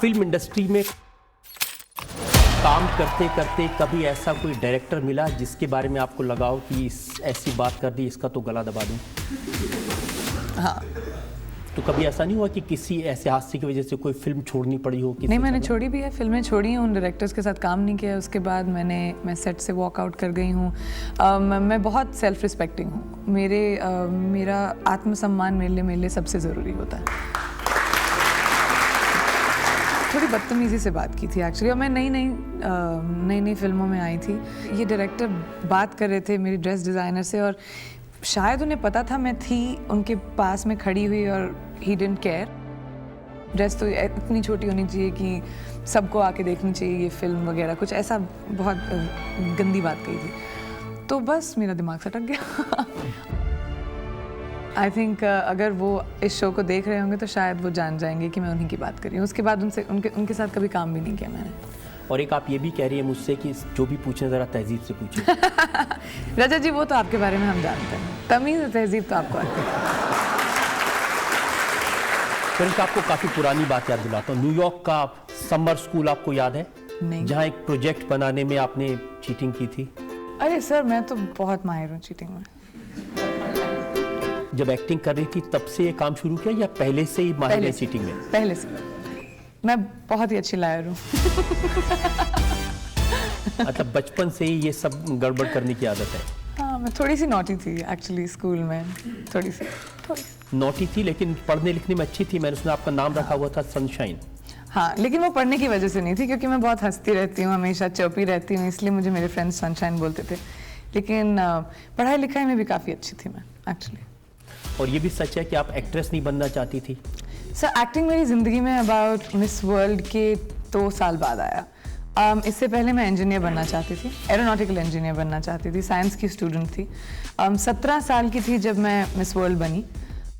Film industry में काम करते करते कभी ऐसा कोई डायरेक्टर मिला जिसके बारे में आपको लगा हो कि ऐसी बात कर दी, इसका तो गला दबा दूं? हाँ। तो कभी ऐसा नहीं हुआ कि किसी ऐसे हादसे की वजह से कोई फिल्म छोड़नी पड़ी हो? नहीं, मैंने छोड़ी भी है, फिल्में छोड़ी हैं, उन डायरेक्टर्स के साथ काम नहीं किया। उसके बाद मैं सेट से वॉक आउट कर गई हूँ। मैं बहुत सेल्फ रिस्पेक्टिंग हूँ। मेरा आत्मसम्मान मेरे लिए सबसे ज़रूरी होता है। थोड़ी बदतमीज़ी से बात की थी एक्चुअली, और मैं नई फिल्मों में आई थी। ये डायरेक्टर बात कर रहे थे मेरी ड्रेस डिज़ाइनर से, और शायद उन्हें पता था मैं थी उनके पास में खड़ी हुई, और ही डिडंट केयर। ड्रेस तो इतनी छोटी होनी चाहिए कि सबको आके देखनी चाहिए ये फिल्म वगैरह, कुछ ऐसा बहुत गंदी बात कही थी। तो बस मेरा दिमाग सटक गया। आई थिंक अगर वो इस शो को देख रहे होंगे तो शायद वो जान जाएंगे कि मैं उन्हीं की बात कर रही हूँ। उसके बाद उनके साथ कभी काम भी नहीं किया मैंने। और एक आप ये भी कह रही है मुझसे कि जो भी पूछें ज़रा तहजीब से पूछें। रजत जी, वो तो आपके बारे में हम जानते हैं, तमीज़ तहजीब तो आपको आती है। फिर आपको काफ़ी पुरानी बात याद दिलाता हूँ। न्यूयॉर्क का समर स्कूल आपको याद है? नहीं। जहाँ एक प्रोजेक्ट बनाने में आपने चीटिंग की थी। अरे सर, मैं तो बहुत माहिर हूँ चीटिंग में। जब एक्टिंग कर रही थी तब से ये काम शुरू किया या पहले से ही माहिर है चीटिंग में? पहले से। मैं बहुत ही अच्छी लायर हूँ। अच्छा, बचपन से ही ये सब गड़बड़ करने की आदत है? हाँ, मैं थोड़ी सी नॉटी थी एक्चुअली स्कूल में, थोड़ी सी नॉटी थी, लेकिन पढ़ने लिखने में अच्छी थी। मैंने सुना आपका नाम रखा हुआ था सनशाइन। हाँ, लेकिन वो पढ़ने की वजह से नहीं थी, क्योंकि मैं बहुत हंसती रहती हूँ, हमेशा चौपी रहती हूँ, इसलिए मुझे मेरे फ्रेंड्स सनशाइन बोलते थे। लेकिन पढ़ाई लिखाई में भी काफ़ी अच्छी थी मैं एक्चुअली। और ये भी सच है कि आप एक्ट्रेस नहीं बनना चाहती थी? सर, एक्टिंग मेरी ज़िंदगी में अबाउट मिस वर्ल्ड के 2 साल बाद आया। इससे पहले मैं इंजीनियर बनना चाहती थी, एरोनॉटिकल इंजीनियर बनना चाहती थी, साइंस की स्टूडेंट थी। 17 साल की थी जब मैं मिस वर्ल्ड बनी,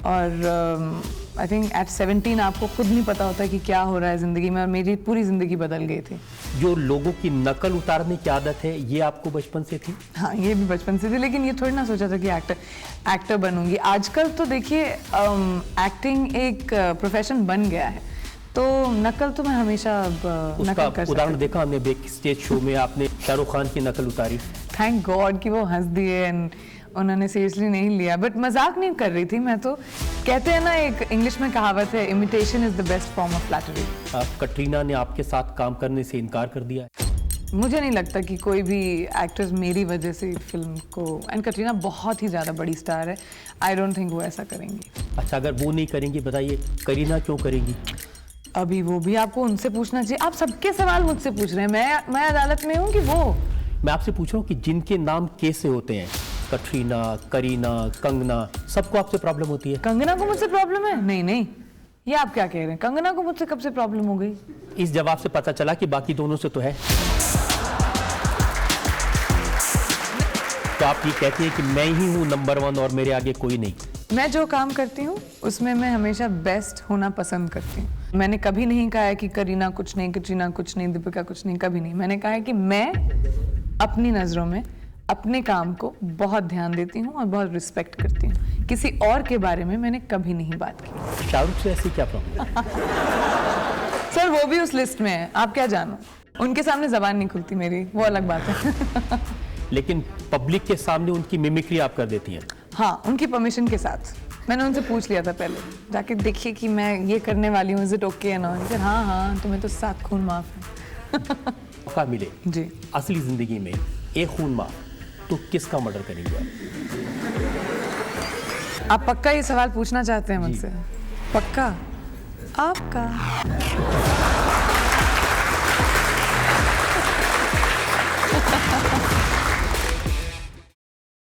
और आई थिंक एट 17 आपको खुद नहीं पता होता कि क्या हो रहा है ज़िंदगी में, और मेरी पूरी ज़िंदगी बदल गई थी। जो लोगों की नकल उतारने की आदत है, ये आपको बचपन से थी? हाँ, ये भी बचपन से थी, लेकिन ये थोड़ी ना सोचा था कि एक्टर बनूंगी। आजकल तो देखिए एक्टिंग एक प्रोफेशन बन गया है, तो नकल तो मैं हमेशा नकल कर उदाहरण देखा हमने बैक स्टेज शो में, आपने शाहरुख खान की नकल उतारी। थैंक गॉड कि वो हंस दिए एंड उन्होंने सीरियसली नहीं लिया, बट मजाक नहीं कर रही थी मैं तो। कहते हैं ना, एक इंग्लिश में कहावत है, imitation is the best form of flattery. Katrina ने आपके साथ काम करने से इनकार कर दिया है? मुझे नहीं लगता कि कोई भी एक्टर्स मेरी वजह से फिल्म को, एंड कटरीना बहुत ही ज़्यादा बड़ी स्टार है, आई डोंट थिंक वो ऐसा करेंगी। अच्छा, अगर वो नहीं करेंगी, बताइए करीना क्यों करेगी? अभी वो भी आपको उनसे पूछना चाहिए। आप सबके सवाल मुझसे पूछ रहे हैं, मैं अदालत में हूँ कि वो? मैं आपसे पूछ रहा हूँ कि जिनके नाम कैसे होते हैं, कटरीना, करीना, कंगना, सबको आपसे प्रॉब्लम होती है? कंगना को मुझसे प्रॉब्लम है? नहीं, ये आप क्या कह रहे हैं? कंगना को मुझसे कब से प्रॉब्लम हो गई? इस जवाब से पता चला कि बाकी दोनों से तो है। तो आप ये कहती हैं कि मैं ही हूँ नंबर 1 और मेरे आगे कोई नहीं? मैं जो काम करती हूँ उसमें मैं हमेशा बेस्ट होना पसंद करती हूँ। मैंने कभी नहीं कहा है कि करीना कुछ नहीं, कटरीना कुछ नहीं, दीपिका कुछ नहीं, कभी नहीं। मैंने कहा है कि मैं अपनी नज़रों में अपने काम को बहुत ध्यान देती हूँ और बहुत रिस्पेक्ट करती हूँ। किसी और के बारे में मैंने कभी नहीं बात की। शाहरुख से ऐसी क्या प्रॉब्लम? सर, वो भी उस लिस्ट में है, आप क्या जानो। उनके सामने जबान नहीं खुलती मेरी, वो अलग बात है। लेकिन पब्लिक के सामने उनकी मिमिक्री आप कर देती हैं? हाँ, उनकी परमिशन के साथ। मैंने उनसे पूछ लिया था पहले जाके, देखिए कि मैं ये करने वाली हूँ, इज इट ओके ना? फिर हाँ, तुम्हें तो 7 खून माफ है। मौका मिले जी असली जिंदगी में एक खून माफ, तो किसका मर्डर करेंगे आप? पक्का ये सवाल पूछना चाहते हैं मुझसे? पक्का आपका?